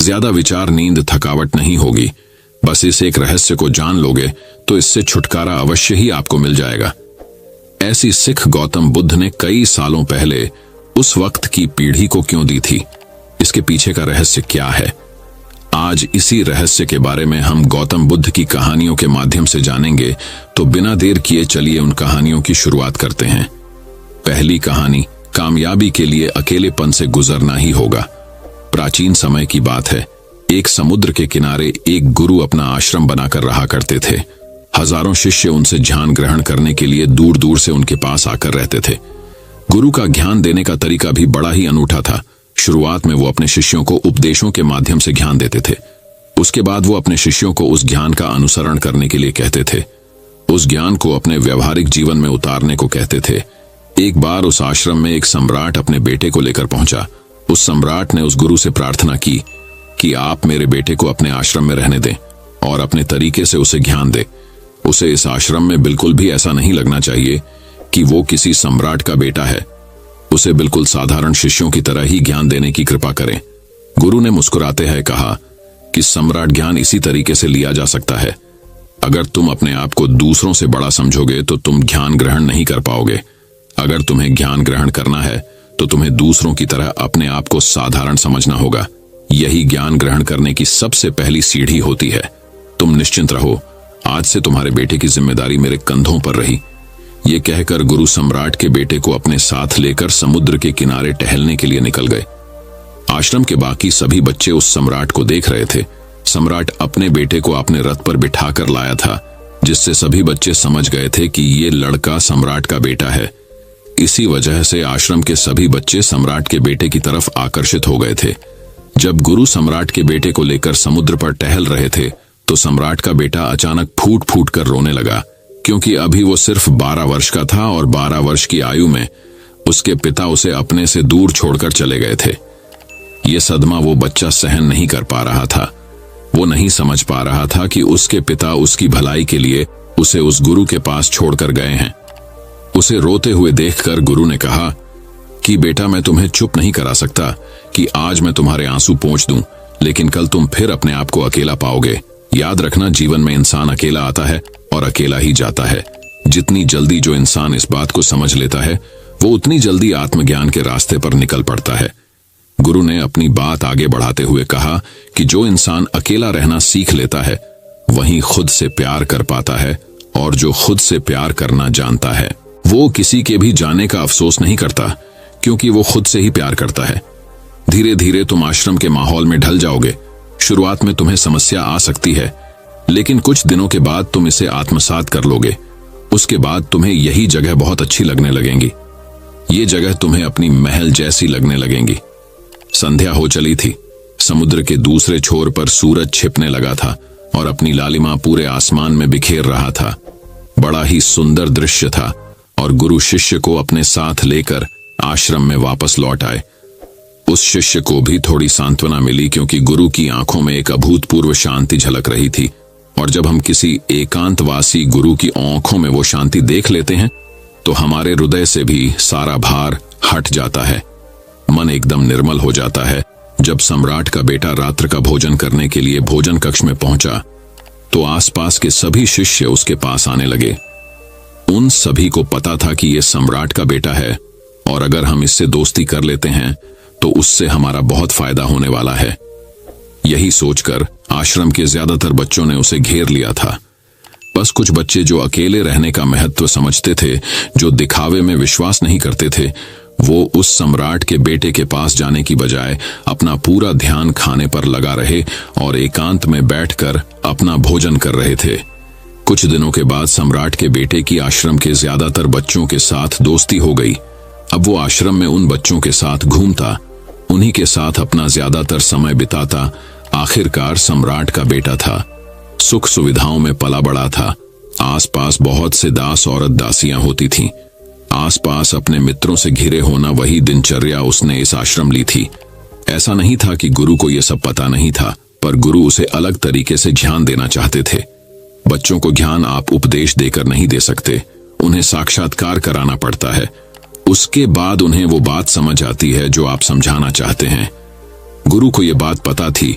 ज्यादा विचार, नींद, थकावट नहीं होगी। बस इस एक रहस्य को जान लोगे तो इससे छुटकारा अवश्य ही आपको मिल जाएगा। ऐसी सिख गौतम बुद्ध ने कई सालों पहले उस वक्त की पीढ़ी को क्यों दी थी? इसके पीछे का रहस्य क्या है? आज इसी रहस्य के बारे में हम गौतम बुद्ध की कहानियों के माध्यम से जानेंगे। तो बिना देर किए चलिए उन कहानियों की शुरुआत करते हैं। पहली कहानी, कामयाबी के लिए अकेलेपन से गुजरना ही होगा। प्राचीन समय की बात है। एक समुद्र के किनारे एक गुरु अपना आश्रम बनाकर रहा करते थे। हजारों शिष्य उनसे ज्ञान ग्रहण करने के लिए दूर दूर से उनके पास आकर रहते थे। गुरु का ज्ञान देने का तरीका भी बड़ा ही अनूठा था। शुरुआत में वो अपने शिष्यों को उपदेशों के माध्यम से ज्ञान देते थे। उसके बाद वो अपने शिष्यों को उस ज्ञान का अनुसरण करने के लिए कहते थे। उस ज्ञान को अपने व्यवहारिक जीवन में उतारने को कहते थे। एक बार उस आश्रम में एक सम्राट अपने बेटे को लेकर पहुंचा। उस सम्राट ने उस गुरु से प्रार्थना की कि आप मेरे बेटे को अपने आश्रम में रहने दें और अपने तरीके से उसे ज्ञान दें। उसे इस आश्रम में बिल्कुल भी ऐसा नहीं लगना चाहिए कि वो किसी सम्राट का बेटा है। उसे बिल्कुल साधारण शिष्यों की तरह ही ज्ञान देने की कृपा करें। गुरु ने मुस्कुराते हुए कहा कि सम्राट ज्ञान इसी तरीके से लिया जा सकता है। अगर तुम अपने आप को दूसरों से बड़ा समझोगे तो तुम ज्ञान ग्रहण नहीं कर पाओगे। अगर तुम्हें ज्ञान ग्रहण करना है तो तुम्हें दूसरों की तरह अपने आप को साधारण समझना होगा। यही ज्ञान ग्रहण करने की सबसे पहली सीढ़ी होती है। तुम निश्चिंत रहो, आज से तुम्हारे बेटे की जिम्मेदारी मेरे कंधों पर रही। ये कहकर गुरु सम्राट के बेटे को अपने साथ लेकर समुद्र के किनारे टहलने के लिए निकल गए। आश्रम के बाकी सभी बच्चे उस सम्राट को देख रहे थे। सम्राट अपने बेटे को अपने रथ पर बिठाकर लाया था, जिससे सभी बच्चे समझ गए थे कि ये लड़का सम्राट का बेटा है। इसी वजह से आश्रम के सभी बच्चे सम्राट के बेटे की तरफ आकर्षित हो गए थे। जब गुरु सम्राट के बेटे को लेकर समुद्र पर टहल रहे थे तो सम्राट का बेटा अचानक फूट फूट कर रोने लगा, क्योंकि अभी वो सिर्फ 12 वर्ष का था और 12 वर्ष की आयु में उसके पिता उसे अपने से दूर छोड़कर चले गए थे। ये सदमा वो बच्चा सहन नहीं कर पा रहा था। वो नहीं समझ पा रहा था कि उसके पिता उसकी भलाई के लिए उसे उस गुरु के पास छोड़कर गए हैं। उसे रोते हुए देखकर गुरु ने कहा कि बेटा, मैं तुम्हें चुप नहीं करा सकता कि आज मैं तुम्हारे आंसू पोंछ दूं, लेकिन कल तुम फिर अपने आप को अकेला पाओगे। याद रखना, जीवन में इंसान अकेला आता है और अकेला ही जाता है। जितनी जल्दी जो इंसान इस बात को समझ लेता है, वो उतनी जल्दी आत्मज्ञान के रास्ते पर निकल पड़ता है। गुरु ने अपनी बात आगे बढ़ाते हुए कहा कि जो इंसान अकेला रहना सीख लेता है, वही खुद से प्यार कर पाता है, और जो खुद से प्यार करना जानता है, वो किसी के भी जाने का अफसोस नहीं करता, क्योंकि वो खुद से ही प्यार करता है। धीरे धीरे तुम आश्रम के माहौल में ढल जाओगे। शुरुआत में तुम्हें समस्या आ सकती है, लेकिन कुछ दिनों के बाद तुम इसे आत्मसात कर लोगे। उसके बाद तुम्हें यही जगह बहुत अच्छी लगने लगेंगी। ये जगह तुम्हें अपनी महल जैसी लगने लगेंगी। संध्या हो चली थी। समुद्र के दूसरे छोर पर सूरज छिपने लगा था और अपनी लालिमा पूरे आसमान में बिखेर रहा था। बड़ा ही सुंदर दृश्य था और गुरु शिष्य को अपने साथ लेकर आश्रम में वापस लौट आए। उस शिष्य को भी थोड़ी सांत्वना मिली, क्योंकि गुरु की आंखों में एक अभूतपूर्व शांति झलक रही थी। और जब हम किसी एकांतवासी गुरु की आंखों में वो शांति देख लेते हैं तो हमारे हृदय से भी सारा भार हट जाता है। मन एकदम निर्मल हो जाता है। जब सम्राट का बेटा रात्र का भोजन करने के लिए भोजन कक्ष में पहुंचा तो आसपास के सभी शिष्य उसके पास आने लगे। उन सभी को पता था कि यह सम्राट का बेटा है और अगर हम इससे दोस्ती कर लेते हैं तो उससे हमारा बहुत फायदा होने वाला है। यही सोचकर आश्रम के ज्यादातर बच्चों ने उसे घेर लिया था। बस कुछ बच्चे जो अकेले रहने का महत्व समझते थे, जो दिखावे में विश्वास नहीं करते थे, वो उस सम्राट के बेटे के पास जाने की बजाय अपना पूरा ध्यान खाने पर लगा रहे और एकांत में बैठकर अपना भोजन कर रहे थे। कुछ दिनों के बाद सम्राट के बेटे की आश्रम के ज्यादातर बच्चों के साथ दोस्ती हो गई। अब वो आश्रम में उन बच्चों के साथ घूमता, उन्हीं के साथ अपना ज्यादातर समय बिताता। आखिरकार सम्राट का बेटा था, सुख सुविधाओं में पला बड़ा था। आसपास बहुत से दास औरत दासियां होती थीं। आसपास अपने मित्रों से घिरे होना वही दिनचर्या उसने इस आश्रम ली थी। ऐसा नहीं था कि गुरु को यह सब पता नहीं था, पर गुरु उसे अलग तरीके से ज्ञान देना चाहते थे। बच्चों को ज्ञान आप उपदेश देकर नहीं दे सकते, उन्हें साक्षात्कार कराना पड़ता है। उसके बाद उन्हें वो बात समझ आती है जो आप समझाना चाहते हैं। गुरु को यह बात पता थी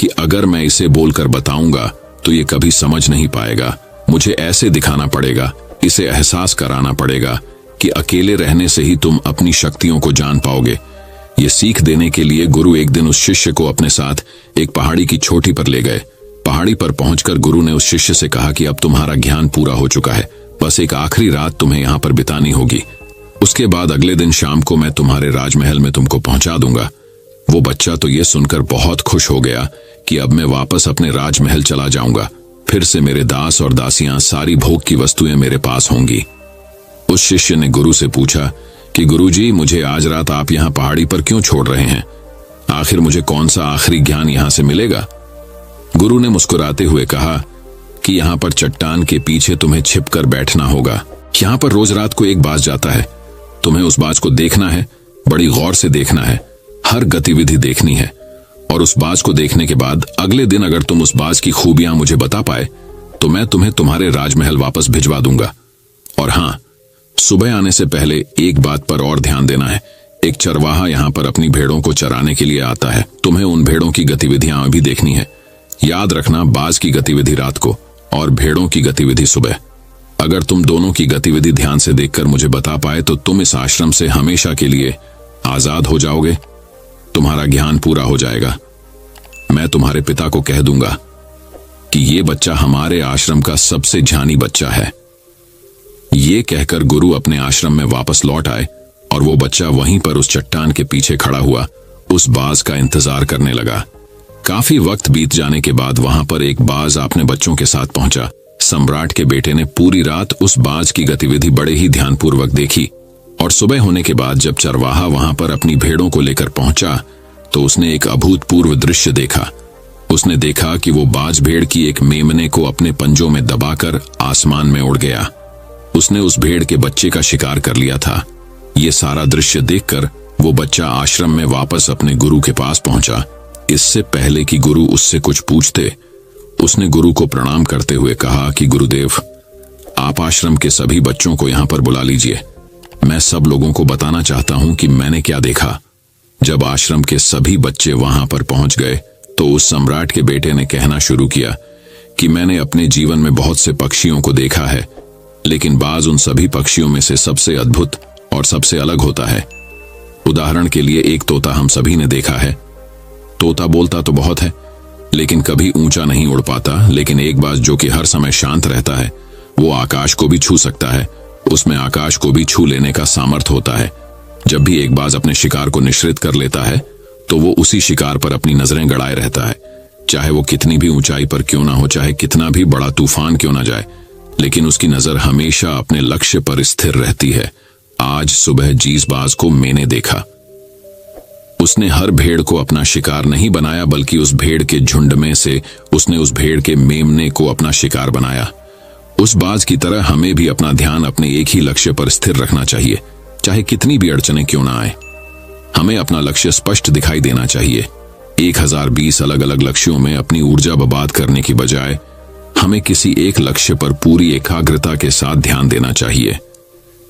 कि अगर मैं इसे बोलकर बताऊंगा तो ये कभी समझ नहीं पाएगा। मुझे ऐसे दिखाना पड़ेगा, इसे एहसास कराना पड़ेगा कि अकेले रहने से ही तुम अपनी शक्तियों को जान पाओगे। ये सीख देने के लिए गुरु एक दिन उस शिष्य को अपने साथ एक पहाड़ी की चोटी पर ले गए। पहाड़ी पर पहुंचकर गुरु ने उस शिष्य से कहा कि अब तुम्हारा ज्ञान पूरा हो चुका है, बस एक आखिरी रात तुम्हें यहाँ पर बितानी होगी। उसके बाद अगले दिन शाम को मैं तुम्हारे राजमहल में तुमको पहुंचा दूंगा। वो बच्चा तो ये सुनकर बहुत खुश हो गया कि अब मैं वापस अपने राजमहल चला जाऊंगा, फिर से मेरे दास और दासियां, सारी भोग की वस्तुएं मेरे पास होंगी। उस शिष्य ने गुरु से पूछा कि गुरुजी, मुझे आज रात आप यहाँ पहाड़ी पर क्यों छोड़ रहे हैं? आखिर मुझे कौन सा आखिरी ज्ञान यहाँ से मिलेगा? गुरु ने मुस्कुराते हुए कहा कि यहाँ पर चट्टान के पीछे तुम्हें छिपकर बैठना होगा। यहाँ पर रोज रात को एक बाज जाता है, तुम्हें उस बाज को देखना है, बड़ी गौर से देखना है, हर गतिविधि देखनी है, और उस बाज को देखने के बाद अगले दिन अगर तुम उस बाज की खूबियां मुझे बता पाए तो मैं तुम्हें तुम्हारे राजमहल वापस भिजवा दूंगा। और हाँ, सुबह आने से पहले एक बात पर और ध्यान देना है। एक चरवाहा यहाँ पर अपनी भेड़ों को चराने के लिए आता है, तुम्हें उन भेड़ों की गतिविधियां भी देखनी है। याद रखना, बाज की गतिविधि रात को और भेड़ों की गतिविधि सुबह। अगर तुम दोनों की गतिविधि ध्यान से देखकर मुझे बता पाए तो तुम इस आश्रम से हमेशा के लिए आजाद हो जाओगे, तुम्हारा ज्ञान पूरा हो जाएगा। मैं तुम्हारे पिता को कह दूंगा कि ये बच्चा हमारे आश्रम का सबसे जानी बच्चा है। ये कहकर गुरु अपने आश्रम में वापस लौट आए और वो बच्चा वहीं पर उस चट्टान के पीछे खड़ा हुआ उस बाज का इंतजार करने लगा। काफी वक्त बीत जाने के बाद वहां पर एक बाज अपने बच्चों के साथ पहुंचा। सम्राट के बेटे ने पूरी रात उस बाज की गतिविधि बड़े ही ध्यानपूर्वक देखी, और सुबह होने के बाद जब चरवाहा वहां पर अपनी भेड़ों को लेकर पहुंचा तो उसने एक अभूतपूर्व दृश्य देखा। उसने देखा कि वो बाज भेड़ की एक मेमने को अपने पंजों में दबाकर आसमान में उड़ गया। उसने उस भेड़ के बच्चे का शिकार कर लिया था। ये सारा दृश्य देखकर वो बच्चा आश्रम में वापस अपने गुरु के पास पहुंचा। इससे पहले कि गुरु उससे कुछ पूछते, उसने गुरु को प्रणाम करते हुए कहा कि गुरुदेव, आप आश्रम के सभी बच्चों को यहाँ पर बुला लीजिए। मैं सब लोगों को बताना चाहता हूँ कि मैंने क्या देखा। जब आश्रम के सभी बच्चे वहां पर पहुंच गए तो उस सम्राट के बेटे ने कहना शुरू किया कि मैंने अपने जीवन में बहुत से पक्षियों को देखा है, लेकिन बाज उन सभी पक्षियों में से सबसे अद्भुत और सबसे अलग होता है। उदाहरण के लिए एक तोता हम सभी ने देखा है। तोता बोलता तो बहुत है लेकिन कभी ऊंचा नहीं उड़ पाता, लेकिन एक बाज जो कि हर समय शांत रहता है, वो आकाश को भी छू सकता है। उसमें आकाश को भी छू लेने का सामर्थ्य होता है। जब भी एक बाज अपने शिकार को निश्चित कर लेता है तो वो उसी शिकार पर अपनी नजरें गड़ाए रहता है, चाहे वो कितनी भी ऊंचाई पर क्यों ना हो, चाहे कितना भी बड़ा तूफान क्यों ना जाए, लेकिन उसकी नजर हमेशा अपने लक्ष्य पर स्थिर रहती है। आज सुबह जिस बाज को मैंने देखा, उसने हर भेड़ को अपना शिकार नहीं बनाया, बल्कि उस भेड़ के झुंड में से उसने उस भेड़ के मेमने को अपना शिकार बनाया। उस बाज की तरह हमें भी अपना ध्यान अपने एक ही लक्ष्य पर स्थिर रखना चाहिए, चाहे कितनी भी अड़चनें क्यों ना आए। हमें अपना लक्ष्य स्पष्ट दिखाई देना चाहिए। 1020 अलग अलग लक्ष्यों में अपनी ऊर्जा बर्बाद करने की बजाय हमें किसी एक लक्ष्य पर पूरी एकाग्रता के साथ ध्यान देना चाहिए।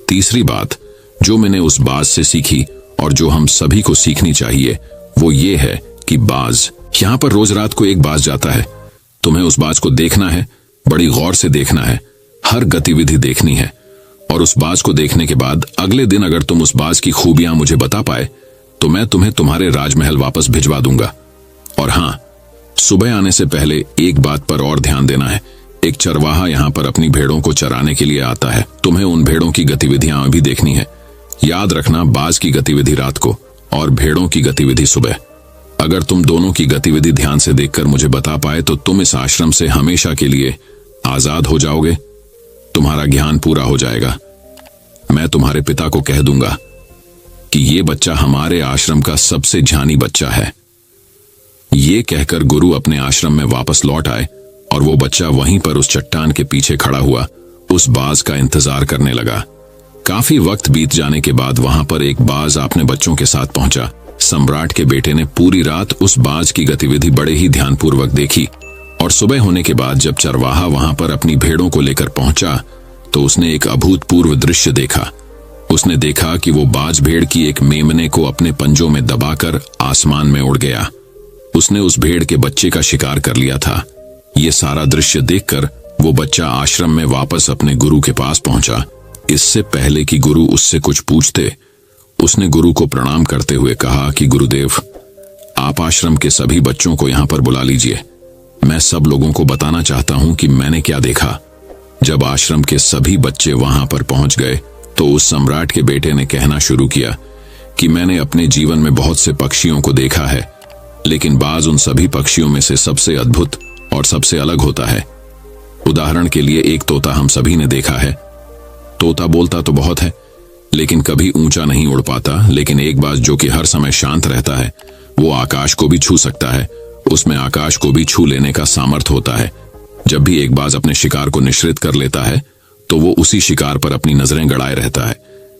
तीसरी बात जो मैंने उस बाज से सीखी और जो हम सभी को सीखनी चाहिए वो ये है कि बाज, यहाँ पर रोज रात को एक बाज जाता है, तुम्हें उस बाज को देखना है, बड़ी गौर से देखना है, हर गतिविधि देखनी है, और उस बाज को देखने के बाद अगले दिन अगर तुम उस बाज की खूबियां मुझे बता पाए तो मैं तुम्हें तुम्हारे राजमहल वापस भिजवा दूंगा। और हाँ, सुबह आने से पहले एक बात पर और ध्यान देना है। एक चरवाहा यहाँ पर अपनी भेड़ों को चराने के लिए आता है, तुम्हें उन भेड़ों की गतिविधियां भी देखनी है। याद रखना, बाज की गतिविधि रात को और भेड़ों की गतिविधि सुबह। अगर तुम दोनों की गतिविधि ध्यान से देखकर मुझे बता पाए तो तुम इस आश्रम से हमेशा के लिए आजाद हो जाओगे, तुम्हारा ज्ञान पूरा हो जाएगा। मैं तुम्हारे पिता को कह दूंगा कि ये बच्चा हमारे आश्रम का सबसे जानी बच्चा है। ये कहकर गुरु अपने आश्रम में वापस लौट आए और वो बच्चा वहीं पर उस चट्टान के पीछे खड़ा हुआ उस बाज का इंतजार करने लगा। काफी वक्त बीत जाने के बाद वहां पर एक बाज अपने बच्चों के साथ पहुंचा। सम्राट के बेटे ने पूरी रात उस बाज की गतिविधि बड़े ही ध्यानपूर्वक देखी, और सुबह होने के बाद जब चरवाहा वहां पर अपनी भेड़ों को लेकर पहुंचा तो उसने एक अभूतपूर्व दृश्य देखा। उसने देखा कि वो बाज भेड़ की एक मेमने को अपने पंजों में दबाकर आसमान में उड़ गया। उसने उस भेड़ के बच्चे का शिकार कर लिया था। ये सारा दृश्य देखकर वो बच्चा आश्रम में वापस अपने गुरु के पास पहुंचा। इससे पहले कि गुरु उससे कुछ पूछते, उसने गुरु को प्रणाम करते हुए कहा कि गुरुदेव, आप आश्रम के सभी बच्चों को यहां पर बुला लीजिए। मैं सब लोगों को बताना चाहता हूं कि मैंने क्या देखा। जब आश्रम के सभी बच्चे वहां पर पहुंच गए तो उस सम्राट के बेटे ने कहना शुरू किया कि मैंने अपने जीवन में बहुत से पक्षियों को देखा है, लेकिन बाज उन सभी पक्षियों में से सबसे अद्भुत और सबसे अलग होता है। उदाहरण के लिए एक तोता हम सभी ने देखा है। तोता बोलता तो बहुत है, लेकिन कभी ऊंचा नहीं उड़ पाता। लेकिन एक बाज जो कि हर समय शांत रहता है, वो आकाश को भी छू सकता है। उसमें आकाश को भी छू लेने का सामर्थ्य होता है। जब भी एक बाज अपने शिकार को निश्चित कर लेता है तो वो उसी शिकार पर अपनी नजरें गड़ाए रहता है,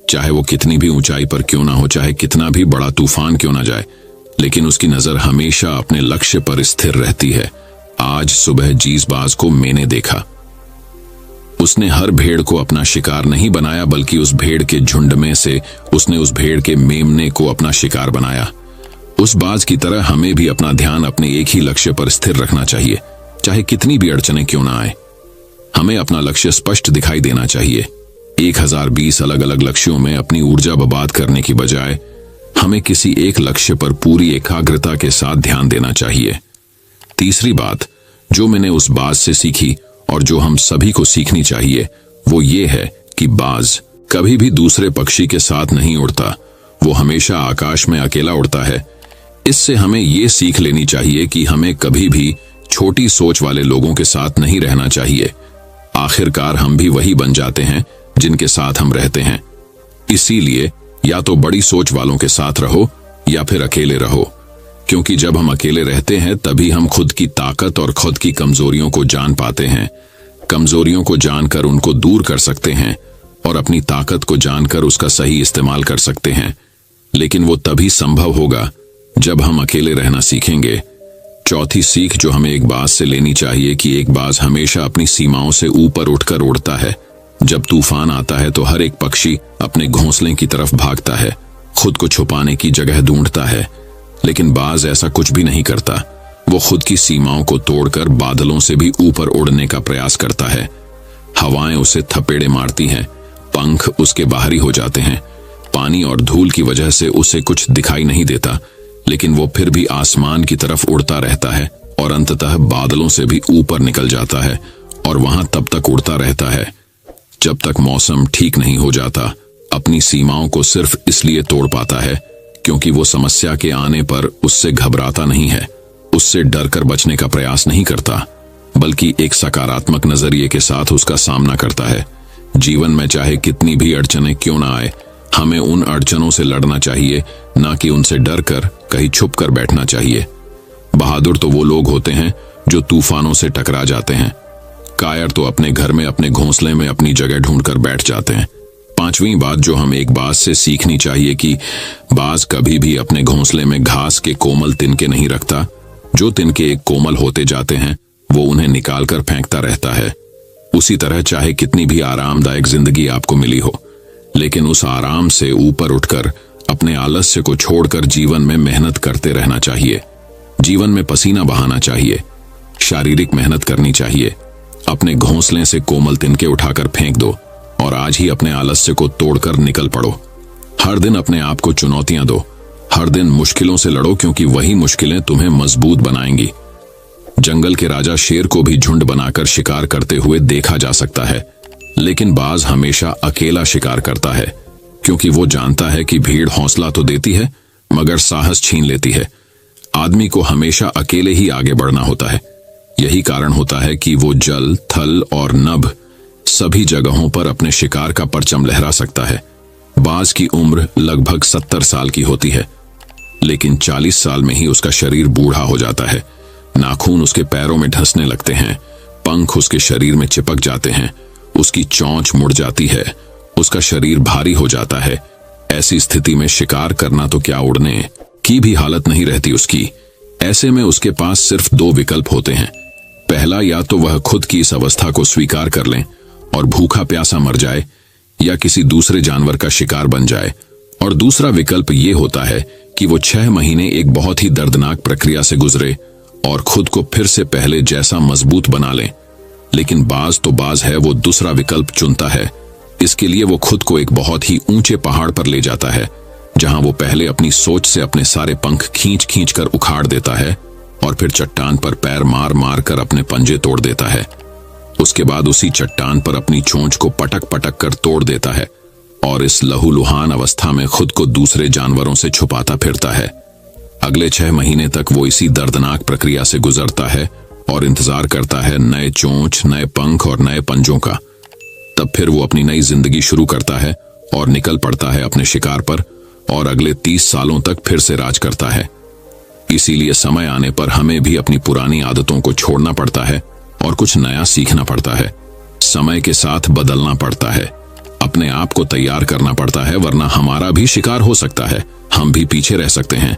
चाहे वो कितनी भी ऊंचाई पर क्यों ना हो, चाहे कितना भी बड़ा तूफान क्यों ना जाए, लेकिन उसकी नजर हमेशा अपने लक्ष्य पर स्थिर रहती है। आज सुबह जीस बाज को मैंने देखा। उसने हर भेड़ को अपना शिकार नहीं बनाया, बल्कि उस भेड़ के झुंड में से उसने उस भेड़ के मेमने को अपना शिकार बनाया। उस बाज की तरह हमें भी अपना ध्यान अपने एक ही लक्ष्य पर स्थिर रखना चाहिए, चाहे कितनी भी अड़चनें क्यों ना आए। हमें अपना लक्ष्य स्पष्ट दिखाई देना चाहिए। 1020 अलग अलग लक्ष्यों में अपनी ऊर्जा बर्बाद करने की बजाय हमें किसी एक लक्ष्य पर पूरी एकाग्रता के साथ ध्यान देना चाहिए। तीसरी बात जो मैंने उस बाज से सीखी और जो हम सभी को सीखनी चाहिए, वो ये है कि बाज कभी भी दूसरे पक्षी के साथ नहीं उड़ता, वो हमेशा आकाश में अकेला उड़ता है। इससे हमें ये सीख लेनी चाहिए कि हमें कभी भी छोटी सोच वाले लोगों के साथ नहीं रहना चाहिए। आखिरकार हम भी वही बन जाते हैं जिनके साथ हम रहते हैं। इसीलिए या तो बड़ी सोच वालों के साथ रहो या फिर अकेले रहो, क्योंकि जब हम अकेले रहते हैं तभी हम खुद की ताकत और खुद की कमजोरियों को जान पाते हैं। कमजोरियों को जानकर उनको दूर कर सकते हैं और अपनी ताकत को जानकर उसका सही इस्तेमाल कर सकते हैं। लेकिन वो तभी संभव होगा जब हम अकेले रहना सीखेंगे। चौथी सीख जो हमें एक बाज से लेनी चाहिए कि एक बाज हमेशा अपनी सीमाओं से ऊपर उठकर उड़ता है। जब तूफान आता है तो हर एक पक्षी अपने घोंसले की तरफ भागता है, खुद को छुपाने की जगह ढूंढता है, लेकिन बाज ऐसा कुछ भी नहीं करता। वो खुद की सीमाओं को तोड़कर बादलों से भी ऊपर उड़ने का प्रयास करता है। हवाएं उसे थपेड़े मारती हैं, पंख उसके बाहरी हो जाते हैं, पानी और धूल की वजह से उसे कुछ दिखाई नहीं देता, लेकिन वो फिर भी आसमान की तरफ उड़ता रहता है और अंततः बादलों से भी ऊपर निकल जाता है और वहां तब तक उड़ता रहता है जब तक मौसम ठीक नहीं हो जाता। अपनी सीमाओं को सिर्फ इसलिए तोड़ पाता है क्योंकि वो समस्या के आने पर उससे घबराता नहीं है, उससे डर कर बचने का प्रयास नहीं करता, बल्कि एक सकारात्मक नजरिए के साथ उसका सामना करता है। जीवन में चाहे कितनी भी अड़चनें क्यों ना आए, हमें उन अड़चनों से लड़ना चाहिए, ना कि उनसे डर कर कहीं छुप कर बैठना चाहिए। बहादुर तो वो लोग होते हैं जो तूफानों से टकरा जाते हैं। कायर तो अपने घर में अपने घोंसले में अपनी जगह ढूंढकर बैठ जाते हैं। पांचवी बात जो हमें एक बाज से सीखनी चाहिए कि बाज कभी भी अपने घोंसले में घास के कोमल तिनके नहीं रखता। जो तिनके एक कोमल होते जाते हैं वो उन्हें निकालकर फेंकता रहता है। उसी तरह चाहे कितनी भी आरामदायक जिंदगी आपको मिली हो, लेकिन उस आराम से ऊपर उठकर अपने आलस्य को छोड़कर जीवन में मेहनत करते रहना चाहिए। जीवन में पसीना बहाना चाहिए, शारीरिक मेहनत करनी चाहिए। अपने घोंसले से कोमल तिनके उठाकर फेंक दो और आज ही अपने आलस्य को तोड़कर निकल पड़ो। हर दिन अपने आप को चुनौतियां दो, हर दिन मुश्किलों से लड़ो, क्योंकि वही मुश्किलें तुम्हें मजबूत बनाएंगी। जंगल के राजा शेर को भी झुंड बनाकर शिकार करते हुए देखा जा सकता है, लेकिन बाज हमेशा अकेला शिकार करता है, क्योंकि वो जानता है कि भीड़ हौसला तो देती है मगर साहस छीन लेती है। आदमी को हमेशा अकेले ही आगे बढ़ना होता है। यही कारण होता है कि वो जल, थल और नभ सभी जगहों पर अपने शिकार का परचम लहरा सकता है। बाज की उम्र लगभग 70 साल की होती है, लेकिन 40 साल में ही उसका शरीर बूढ़ा हो जाता है। नाखून उसके पैरों में धंसने लगते हैं, पंख उसके शरीर में चिपक जाते हैं, उसकी चोंच मुड़ जाती है, उसका शरीर भारी हो जाता है। ऐसी स्थिति में शिकार करना तो क्या, उड़ने की भी हालत नहीं रहती उसकी। ऐसे में उसके पास सिर्फ 2 विकल्प होते हैं। पहला, या तो वह खुद की इस अवस्था को स्वीकार कर लें और भूखा प्यासा मर जाए, या किसी दूसरे जानवर का शिकार बन जाए। और दूसरा विकल्प ये होता है कि वो 6 महीने एक बहुत ही दर्दनाक प्रक्रिया से गुजरे और खुद को फिर से पहले जैसा मजबूत बना लें। लेकिन बाज है, वो दूसरा विकल्प चुनता है। इसके लिए वो खुद को एक बहुत ही ऊंचे पहाड़ पर ले जाता है, जहां वो पहले अपनी सोच से अपने सारे पंख खींच खींच कर उखाड़ देता है और फिर चट्टान पर पैर मार मार कर अपने पंजे तोड़ देता है। उसके बाद उसी चट्टान पर अपनी चोंच को पटक पटक कर तोड़ देता है और इस लहूलुहान अवस्था में खुद को दूसरे जानवरों से छुपाता फिरता है। अगले 6 महीने तक वो इसी दर्दनाक प्रक्रिया से गुजरता है और इंतजार करता है नए चोंच, नए पंख और नए पंजों का। तब फिर वो अपनी नई जिंदगी शुरू करता है और निकल पड़ता है अपने शिकार पर और अगले 30 सालों तक फिर से राज करता है। इसीलिए समय आने पर हमें भी अपनी पुरानी आदतों को छोड़ना पड़ता है और कुछ नया सीखना पड़ता है। समय के साथ बदलना पड़ता है, अपने आप को तैयार करना पड़ता है, वरना हमारा भी शिकार हो सकता है, हम भी पीछे रह सकते हैं।